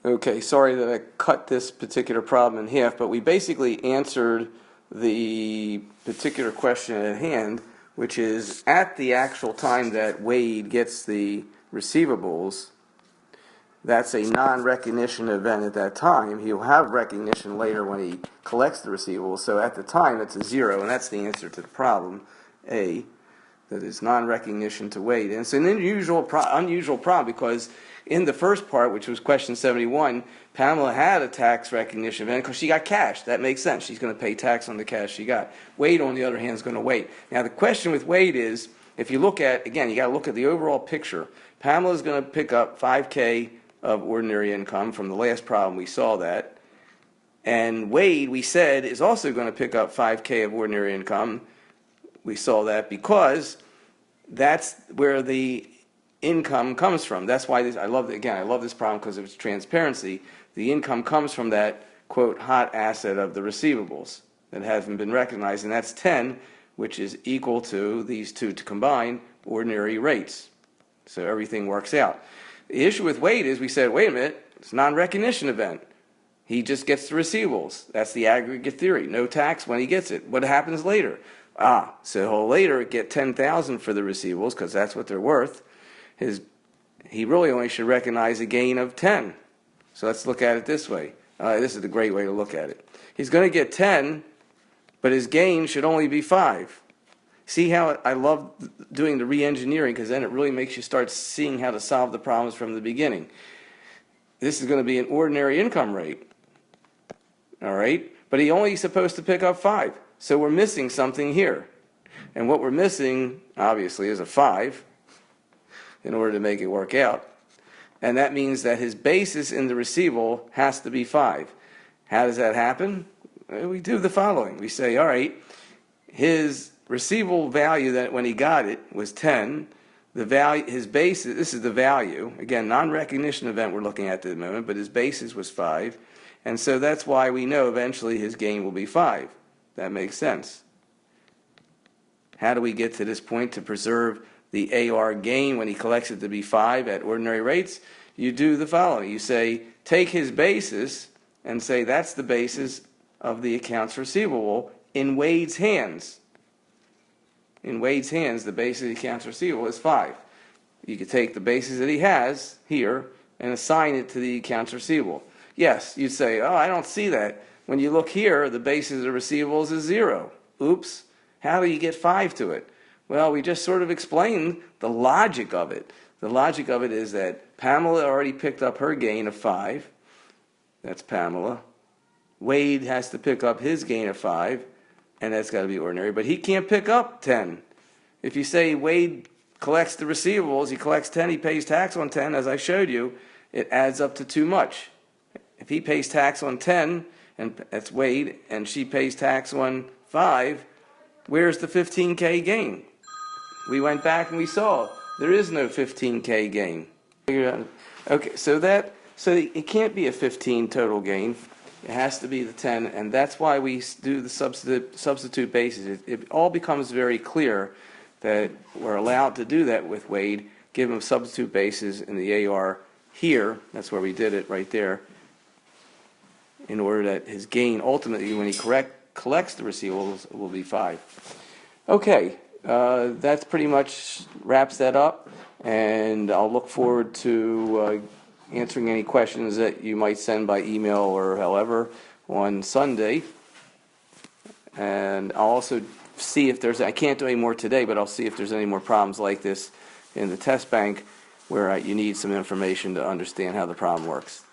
Okay, sorry that I cut this particular problem in half, but we basically answered the particular question at hand, which is at the actual time that Wade gets the receivables, that's a non-recognition event at that time. He'll have recognition later when he collects the receivables, so at the time it's a 0, and that's the answer to the problem, A, that is non-recognition to Wade. And it's an unusual problem because in the first part, which was question 71, Pamela had a tax recognition event because she got cash. That makes sense. She's going to pay tax on the cash she got. Wade, on the other hand, is going to wait. Now, the question with Wade is, if you look at, again, you got to look at the overall picture. Pamela is going to pick up $5K of ordinary income. From the last problem, we saw that. And Wade, we said, is also going to pick up $5K of ordinary income. We saw that because that's where the income comes from. That's why I love this problem because of its transparency. The income comes from that, quote, hot asset of the receivables that hasn't been recognized, and that's 10, which is equal to these two to combine ordinary rates. So everything works out. The issue with Wade is we said, wait a minute, it's a non-recognition event. He just gets the receivables. That's the aggregate theory. No tax when he gets it. What happens later? So he'll later get $10,000 for the receivables because that's what they're worth. He really only should recognize a gain of 10. So let's look at it this way. This is the great way to look at it. He's going to get 10, but his gain should only be 5. See how I love doing the re-engineering because then it really makes you start seeing how to solve the problems from the beginning. This is going to be an ordinary income rate. All right? But he's only supposed to pick up 5. So we're missing something here. And what we're missing, obviously, is a 5 in order to make it work out. And that means that his basis in the receivable has to be 5. How does that happen? We do the following. We say, all right, his receivable value that when he got it was 10. The value, his basis, this is the value. Again, non-recognition event we're looking at the moment, but his basis was 5. And so that's why we know eventually his gain will be 5. That makes sense. How do we get to this point to preserve the AR gain when he collects it to be 5 at ordinary rates? You do the following. You say, take his basis and say that's the basis of the accounts receivable in Wade's hands. In Wade's hands, the basis of the accounts receivable is 5. You could take the basis that he has here and assign it to the accounts receivable. Yes, you'd say, oh, I don't see that. When you look here, the basis of receivables is 0. Oops. How do you get 5 to it? Well, we just sort of explained the logic of it. The logic of it is that Pamela already picked up her gain of 5. That's Pamela. Wade has to pick up his gain of 5, and that's got to be ordinary. But he can't pick up 10. If you say Wade collects the receivables, he collects 10, he pays tax on 10, as I showed you, it adds up to too much. If he pays tax on 10, and that's Wade, and she pays tax on 5, where's the 15K gain? We went back and we saw there is no 15K gain. Okay, so it can't be a 15 total gain. It has to be the 10, and that's why we do the substitute basis. It all becomes very clear that we're allowed to do that with Wade, give him substitute basis in the AR here. That's where we did it right there, in order that his gain ultimately, when he collects the receivables, will be 5. Okay, that's pretty much wraps that up, and I'll look forward to answering any questions that you might send by email or however on Sunday. And I'll also see if I can't do any more today, but I'll see if there's any more problems like this in the test bank where you need some information to understand how the problem works.